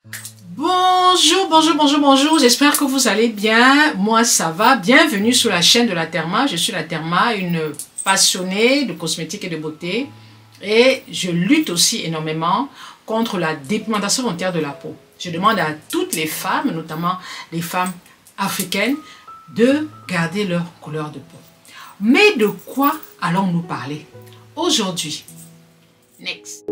Bonjour, bonjour, bonjour, bonjour, j'espère que vous allez bien, moi ça va, bienvenue sur la chaîne de la Therma, je suis la Therma, une passionnée de cosmétiques et de beauté et je lutte aussi énormément contre la dépigmentation volontaire de la peau. Je demande à toutes les femmes, notamment les femmes africaines, de garder leur couleur de peau. Mais de quoi allons-nous parler aujourd'hui? Next.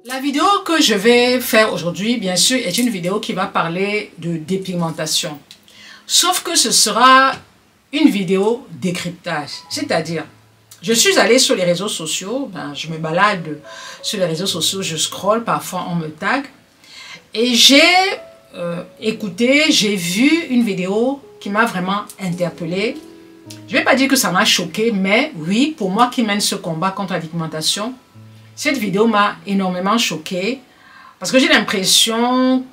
La vidéo que je vais faire aujourd'hui, bien sûr, est une vidéo qui va parler de dépigmentation. Sauf que ce sera une vidéo décryptage. C'est-à-dire, je suis allée sur les réseaux sociaux, je me balade sur les réseaux sociaux, je scrolle, parfois on me tag. Et j'ai écouté, j'ai vu une vidéo qui m'a vraiment interpellée. Je ne vais pas dire que ça m'a choqué, mais oui, pour moi qui mène ce combat contre la dépigmentation, cette vidéo m'a énormément choquée parce que j'ai l'impression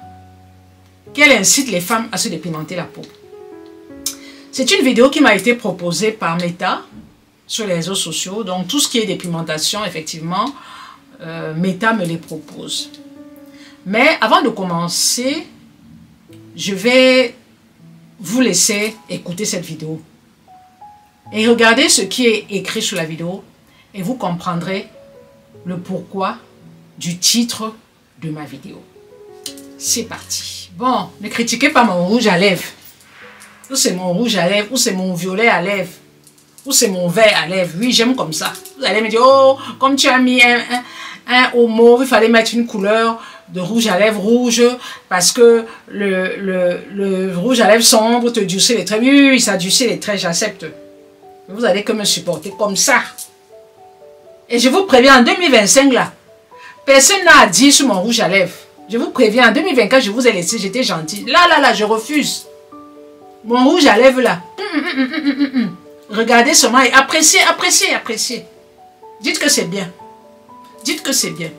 qu'elle incite les femmes à se dépigmenter la peau. C'est une vidéo qui m'a été proposée par Meta sur les réseaux sociaux. Donc tout ce qui est dépigmentation, effectivement, Meta me les propose. Mais avant de commencer, je vais vous laisser écouter cette vidéo. Et regardez ce qui est écrit sur la vidéo et vous comprendrez le pourquoi du titre de ma vidéo. C'est parti. Bon, ne critiquez pas mon rouge à lèvres. Ou c'est mon rouge à lèvres, ou c'est mon violet à lèvres, ou c'est mon vert à lèvres. Oui, j'aime comme ça. Vous allez me dire, oh, comme tu as mis un au mauve, il fallait mettre une couleur de rouge à lèvres rouge parce que le rouge à lèvres sombre te durcit les traits. Oui, ça durcit les traits, j'accepte. Vous allez que me supporter comme ça. Et je vous préviens, en 2025, là, personne n'a à dire sur mon rouge à lèvres. Je vous préviens, en 2024, je vous ai laissé, j'étais gentil. Là, je refuse. Mon rouge à lèvres, là. Regardez seulement et appréciez. Dites que c'est bien. Dites que c'est bien.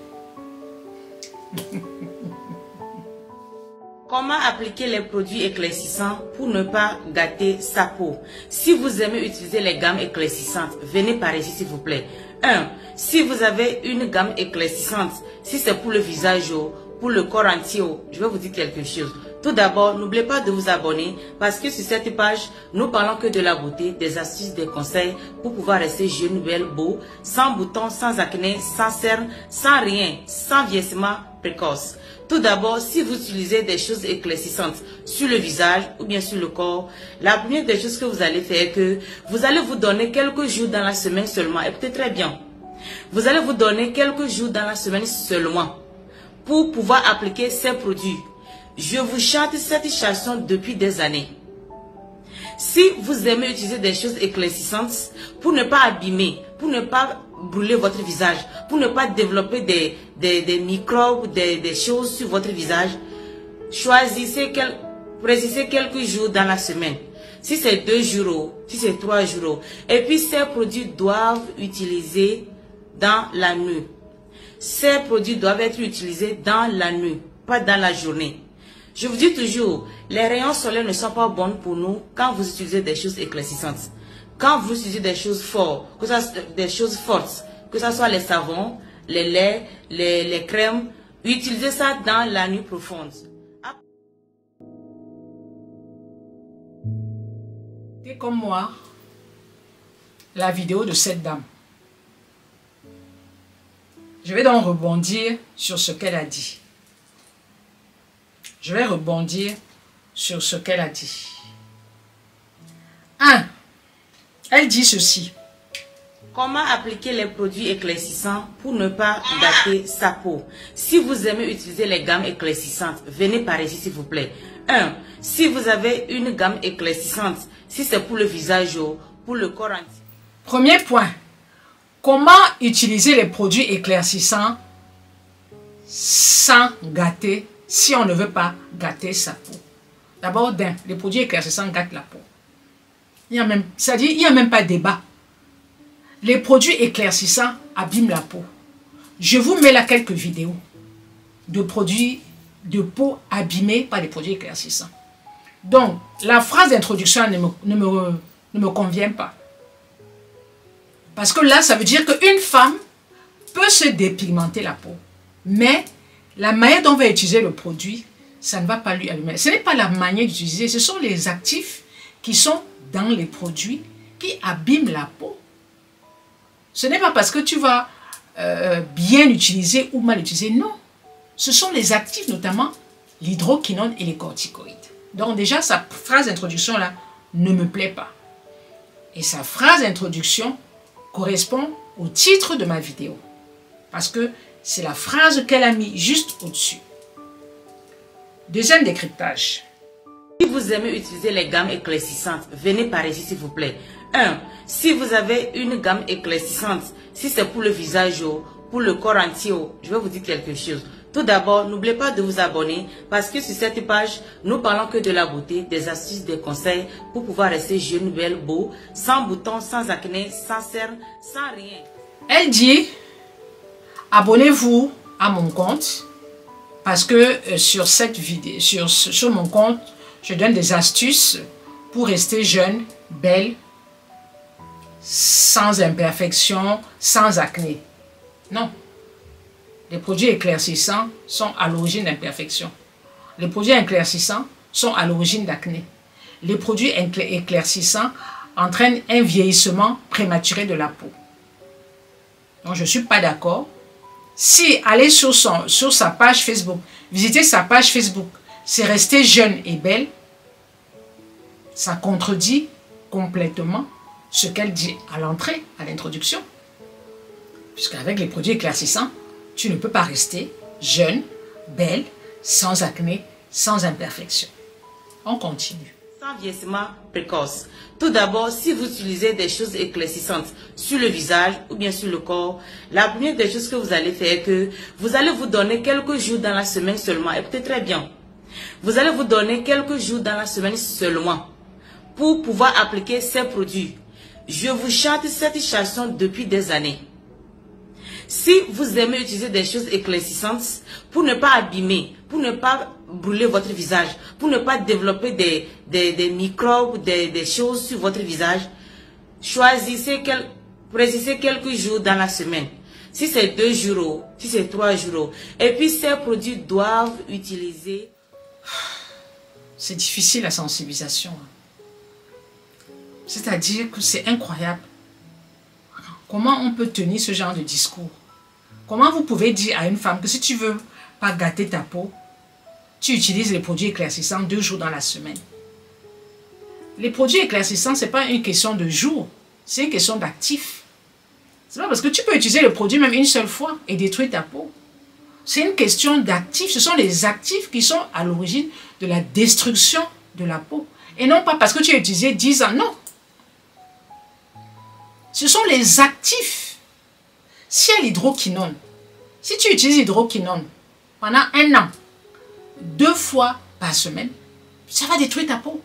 Comment appliquer les produits éclaircissants pour ne pas gâter sa peau? Si vous aimez utiliser les gammes éclaircissantes, venez par ici s'il vous plaît. 1. Si vous avez une gamme éclaircissante, si c'est pour le visage ou pour le corps entier, je vais vous dire quelque chose. Tout d'abord, n'oubliez pas de vous abonner parce que sur cette page, nous parlons que de la beauté, des astuces, des conseils pour pouvoir rester jeune, belle, beau, sans boutons, sans acné, sans cernes, sans rien, sans vieillissement précoce. Tout d'abord, si vous utilisez des choses éclaircissantes sur le visage ou bien sur le corps, la première des choses que vous allez faire est que vous allez vous donner quelques jours dans la semaine seulement. Écoutez très bien. Vous allez vous donner quelques jours dans la semaine seulement pour pouvoir appliquer ces produits. Je vous chante cette chanson depuis des années. Si vous aimez utiliser des choses éclaircissantes pour ne pas abîmer, pour ne pas brûler votre visage, pour ne pas développer des microbes, des choses sur votre visage, précisez quelques jours dans la semaine. Si c'est 2 jours, si c'est 3 jours. Et puis ces produits doivent être utilisés dans la nuit. Ces produits doivent être utilisés dans la nuit, pas dans la journée. Je vous dis toujours, les rayons solaires ne sont pas bons pour nous quand vous utilisez des choses éclaircissantes. Quand vous utilisez des choses fortes, que ce soit les savons, les laits, les crèmes, utilisez ça dans la nuit profonde. C'est comme moi, la vidéo de cette dame. Je vais donc rebondir sur ce qu'elle a dit. Je vais rebondir sur ce qu'elle a dit. 1. Elle dit ceci. Comment appliquer les produits éclaircissants pour ne pas gâter sa peau? Si vous aimez utiliser les gammes éclaircissantes, venez par ici s'il vous plaît. 1. Si vous avez une gamme éclaircissante, si c'est pour le visage ou pour le corps entier. Premier point. Comment utiliser les produits éclaircissants sans gâter, si on ne veut pas gâter sa peau? D'abord, les produits éclaircissants gâtent la peau. C'est-à-dire, il n'y a même pas de débat. Les produits éclaircissants abîment la peau. Je vous mets là quelques vidéos de produits de peau abîmés par les produits éclaircissants. Donc, la phrase d'introduction ne me convient pas. Parce que là, ça veut dire qu'une femme peut se dépigmenter la peau. Mais la manière dont on va utiliser le produit, ça ne va pas lui allumer. Ce n'est pas la manière d'utiliser, ce sont les actifs qui sont dans les produits qui abîment la peau. Ce n'est pas parce que tu vas bien l'utiliser ou mal l'utiliser, non. Ce sont les actifs, notamment l'hydroquinone et les corticoïdes. Donc déjà, sa phrase d'introduction là ne me plaît pas. Et sa phrase d'introduction correspond au titre de ma vidéo. Parce que c'est la phrase qu'elle a mis juste au-dessus. Deuxième décryptage. Si vous aimez utiliser les gammes éclaircissantes, venez par ici s'il vous plaît. 1. Si vous avez une gamme éclaircissante, si c'est pour le visage, pour le corps entier, je vais vous dire quelque chose. Tout d'abord, n'oubliez pas de vous abonner parce que sur cette page, nous parlons que de la beauté, des astuces, des conseils pour pouvoir rester jeune, belle, beau, sans boutons, sans acné, sans cernes, sans rien. Elle dit, abonnez-vous à mon compte parce que sur cette vidéo, sur mon compte, je donne des astuces pour rester jeune, belle, sans imperfection, sans acné. Non. Les produits éclaircissants sont à l'origine d'imperfection. Les produits éclaircissants sont à l'origine d'acné. Les produits éclaircissants entraînent un vieillissement prématuré de la peau. Donc, je ne suis pas d'accord. Si aller sur sa page Facebook, visiter sa page Facebook, c'est rester jeune et belle, ça contredit complètement ce qu'elle dit à l'entrée, à l'introduction. Puisqu'avec les produits éclaircissants, tu ne peux pas rester jeune, belle, sans acné, sans imperfection. On continue. Sans vieillissement précoce. Tout d'abord, si vous utilisez des choses éclaircissantes sur le visage ou bien sur le corps, la première des choses que vous allez faire est que vous allez vous donner quelques jours dans la semaine seulement. Écoutez très bien. Vous allez vous donner quelques jours dans la semaine seulement pour pouvoir appliquer ces produits. Je vous chante cette chanson depuis des années. Si vous aimez utiliser des choses éclaircissantes pour ne pas abîmer, pour ne pas brûler votre visage, pour ne pas développer des microbes, des choses sur votre visage, précisez quelques jours dans la semaine. Si c'est 2 jours, si c'est 3 jours. Et puis ces produits doivent utiliser... C'est difficile la sensibilisation. C'est-à-dire que c'est incroyable. Comment on peut tenir ce genre de discours? Comment vous pouvez dire à une femme que si tu veux pas gâter ta peau, tu utilises les produits éclaircissants 2 jours dans la semaine? Les produits éclaircissants, ce n'est pas une question de jours, c'est une question d'actifs. C'est pas parce que tu peux utiliser le produit même une seule fois et détruire ta peau. C'est une question d'actifs. Ce sont les actifs qui sont à l'origine de la destruction de la peau. Et non pas parce que tu as utilisé 10 ans, non. Ce sont les actifs. Si il y a l'hydroquinone, si tu utilises l'hydroquinone pendant 1 an, 2 fois par semaine, ça va détruire ta peau.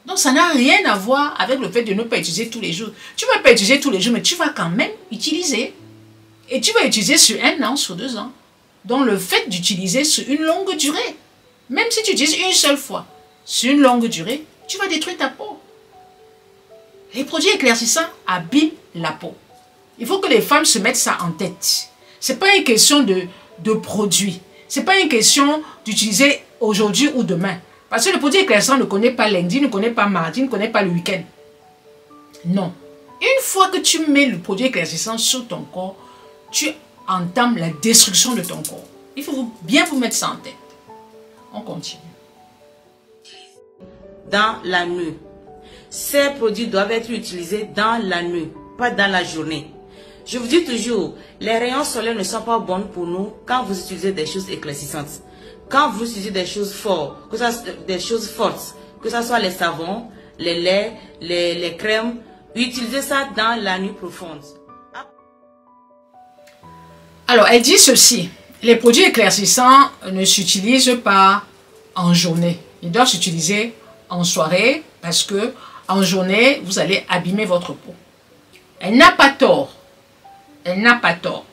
Donc ça n'a rien à voir avec le fait de ne pas utiliser tous les jours. Tu ne vas pas utiliser tous les jours, mais tu vas quand même utiliser. Et tu vas utiliser sur 1 an, sur 2 ans. Donc le fait d'utiliser sur une longue durée, même si tu utilises une seule fois, sur une longue durée, tu vas détruire ta peau. Les produits éclaircissants abîment la peau. Il faut que les femmes se mettent ça en tête. Ce n'est pas une question de produit. Ce n'est pas une question d'utiliser aujourd'hui ou demain. Parce que le produit éclaircissant ne connaît pas lundi, ne connaît pas mardi, ne connaît pas le week-end. Non. Une fois que tu mets le produit éclaircissant sur ton corps, tu entames la destruction de ton corps. Il faut bien vous mettre ça en tête. On continue. Dans la nuit. Ces produits doivent être utilisés dans la nuit, pas dans la journée. Je vous dis toujours, les rayons solaires ne sont pas bons pour nous quand vous utilisez des choses éclaircissantes. Quand vous utilisez des choses fortes, que ce soit les savons, les laits, les crèmes, utilisez ça dans la nuit profonde. Alors, elle dit ceci. Les produits éclaircissants ne s'utilisent pas en journée. Ils doivent s'utiliser en soirée parce que en journée, vous allez abîmer votre peau. Elle n'a pas tort. Elle n'a pas tort.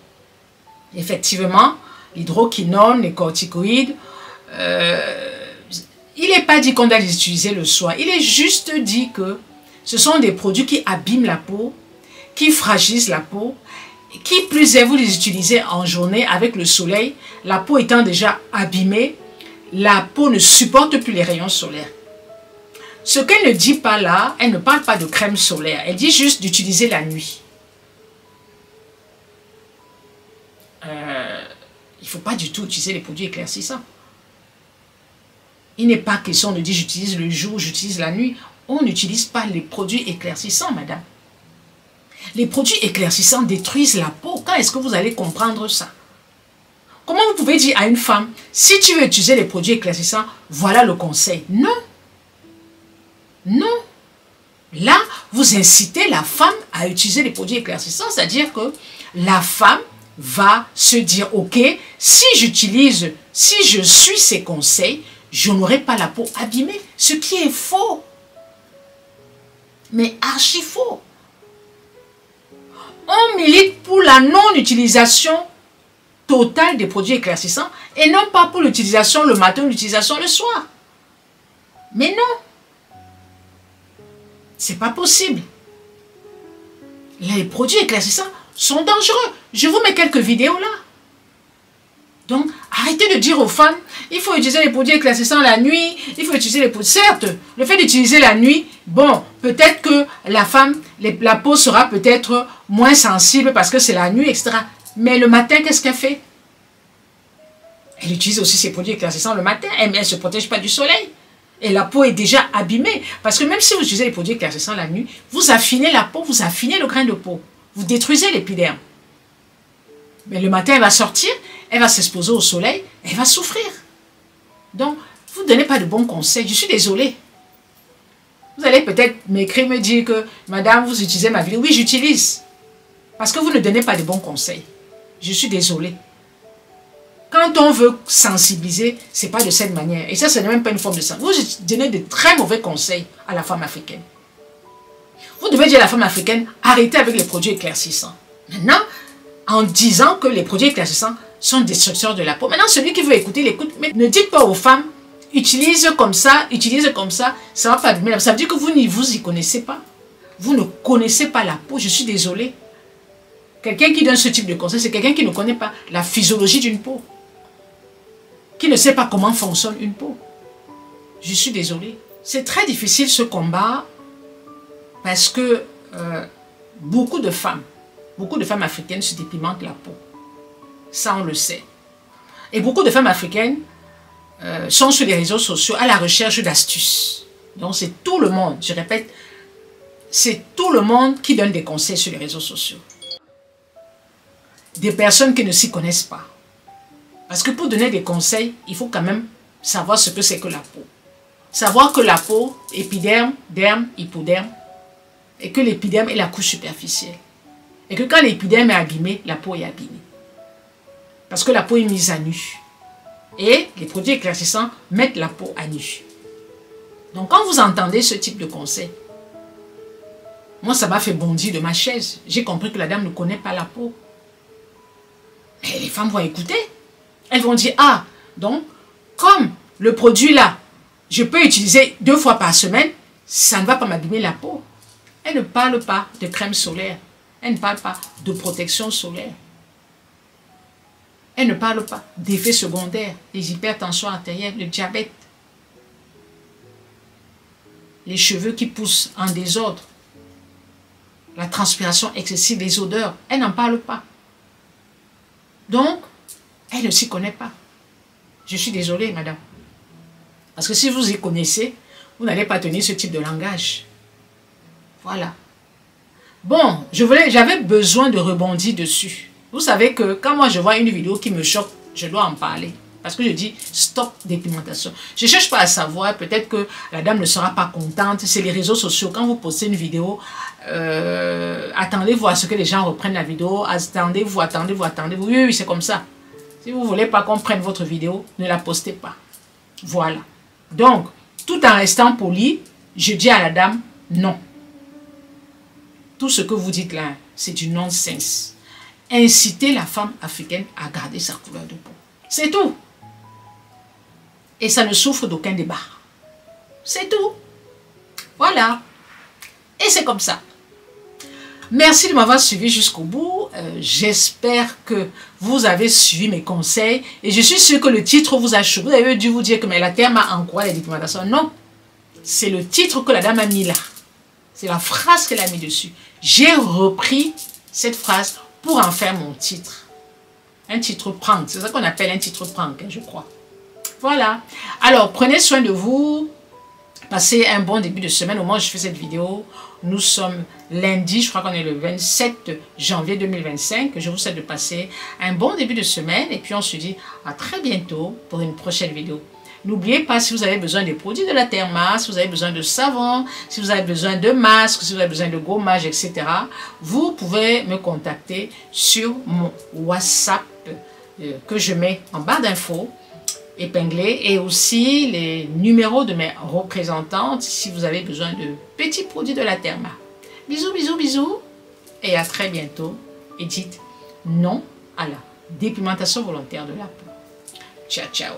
Effectivement, l'hydroquinone, les corticoïdes, il n'est pas dit qu'on doit les utiliser le soir. Il est juste dit que ce sont des produits qui abîment la peau, qui fragilisent la peau Qui plus est, vous les utilisez en journée avec le soleil, la peau étant déjà abîmée, la peau ne supporte plus les rayons solaires. Ce qu'elle ne dit pas là, elle ne parle pas de crème solaire, elle dit juste d'utiliser la nuit. Il ne faut pas du tout utiliser les produits éclaircissants. Il n'est pas question de dire j'utilise le jour, j'utilise la nuit. On n'utilise pas les produits éclaircissants, madame. Les produits éclaircissants détruisent la peau. Quand est-ce que vous allez comprendre ça? Comment vous pouvez dire à une femme, si tu veux utiliser les produits éclaircissants, voilà le conseil? Non. Non. Là, vous incitez la femme à utiliser les produits éclaircissants, c'est-à-dire que la femme va se dire, ok, si j'utilise, si je suis ces conseils, je n'aurai pas la peau abîmée, ce qui est faux. Mais archi faux. On milite pour la non-utilisation totale des produits éclaircissants et non pas pour l'utilisation le matin ou l'utilisation le soir. Mais non. C'est pas possible. Les produits éclaircissants sont dangereux. Je vous mets quelques vidéos là. Donc, arrêtez de dire aux femmes, il faut utiliser les produits éclaircissants la nuit, il faut utiliser les produits... Certes, le fait d'utiliser la nuit, bon, peut-être que la femme, la peau sera peut-être moins sensible parce que c'est la nuit, etc. Mais le matin, qu'est-ce qu'elle fait? Elle utilise aussi ses produits éclaircissants le matin, mais elle ne se protège pas du soleil. Et la peau est déjà abîmée. Parce que même si vous utilisez les produits éclaircissants la nuit, vous affinez la peau, vous affinez le grain de peau. Vous détruisez l'épiderme. Mais le matin, elle va sortir, elle va s'exposer au soleil, elle va souffrir. Donc, vous ne donnez pas de bons conseils. Je suis désolée. Vous allez peut-être m'écrire, me dire que, madame, vous utilisez ma vidéo. Oui, j'utilise. Parce que vous ne donnez pas de bons conseils. Je suis désolée. Quand on veut sensibiliser, ce n'est pas de cette manière. Et ça, ce n'est même pas une forme de sensibilisation. Vous donnez de très mauvais conseils à la femme africaine. Vous devez dire à la femme africaine, arrêtez avec les produits éclaircissants. Maintenant, en disant que les produits éclaircissants sont destructeurs de la peau. Maintenant, celui qui veut écouter, il écoute. Mais ne dites pas aux femmes, utilise comme ça, ça va pas abîmer. Ça veut dire que vous n'y connaissez pas. Vous ne connaissez pas la peau, je suis désolée. Quelqu'un qui donne ce type de conseil, c'est quelqu'un qui ne connaît pas la physiologie d'une peau. Qui ne sait pas comment fonctionne une peau. Je suis désolée. C'est très difficile ce combat parce que beaucoup de femmes africaines se dépigmentent la peau. Ça, on le sait. Et beaucoup de femmes africaines sont sur les réseaux sociaux à la recherche d'astuces. Donc, c'est tout le monde, je répète, c'est tout le monde qui donne des conseils sur les réseaux sociaux. Des personnes qui ne s'y connaissent pas. Parce que pour donner des conseils, il faut quand même savoir ce que c'est que la peau. Savoir que la peau, épiderme, derme, hypoderme, et que l'épiderme est la couche superficielle. Et que quand l'épiderme est abîmé, la peau est abîmée. Parce que la peau est mise à nu. Et les produits éclaircissants mettent la peau à nu. Donc quand vous entendez ce type de conseil, moi ça m'a fait bondir de ma chaise. J'ai compris que la dame ne connaît pas la peau. Mais les femmes vont écouter. Elles vont dire, ah, donc, comme le produit là, je peux utiliser 2 fois par semaine, ça ne va pas m'abîmer la peau. Elle ne parle pas de crème solaire. Elle ne parle pas de protection solaire. Elle ne parle pas d'effets secondaires, les hypertensions artérielles, le diabète, les cheveux qui poussent en désordre, la transpiration excessive, les odeurs. Elle n'en parle pas. Donc, elle ne s'y connaît pas. Je suis désolée, madame. Parce que si vous y connaissez, vous n'allez pas tenir ce type de langage. Voilà. Bon, j'avais besoin de rebondir dessus. Vous savez que quand moi je vois une vidéo qui me choque, je dois en parler. Parce que je dis stop dépigmentation. Je ne cherche pas à savoir, peut-être que la dame ne sera pas contente. C'est les réseaux sociaux. Quand vous postez une vidéo, attendez-vous à ce que les gens reprennent la vidéo. Attendez-vous. Oui, oui, c'est comme ça. Si vous ne voulez pas qu'on prenne votre vidéo, ne la postez pas. Voilà. Donc, tout en restant poli, je dis à la dame, non. Tout ce que vous dites là, c'est du nonsense. Incitez la femme africaine à garder sa couleur de peau. C'est tout. Et ça ne souffre d'aucun débat. C'est tout. Voilà. Et c'est comme ça. Merci de m'avoir suivi jusqu'au bout. J'espère que vous avez suivi mes conseils. Et je suis sûre que le titre vous a choqué. Vous avez dû vous dire que mais la Therma en quoi les dépigmentations? Non. C'est le titre que la dame a mis là. C'est la phrase qu'elle a mis dessus. J'ai repris cette phrase pour en faire mon titre. Un titre prank. C'est ça qu'on appelle un titre prank, je crois. Voilà. Alors, prenez soin de vous. Passez un bon début de semaine. Au moment où je fais cette vidéo, nous sommes lundi. Je crois qu'on est le 27 janvier 2025. Je vous souhaite de passer un bon début de semaine. Et puis, on se dit à très bientôt pour une prochaine vidéo. N'oubliez pas, si vous avez besoin des produits de la Therma, si vous avez besoin de savon, si vous avez besoin de masques, si vous avez besoin de gommage, etc., vous pouvez me contacter sur mon WhatsApp que je mets en barre d'infos, épinglé, et aussi les numéros de mes représentantes si vous avez besoin de petits produits de la Therma. Bisous, bisous, bisous, et à très bientôt. Et dites non à la dépigmentation volontaire de la peau. Ciao, ciao.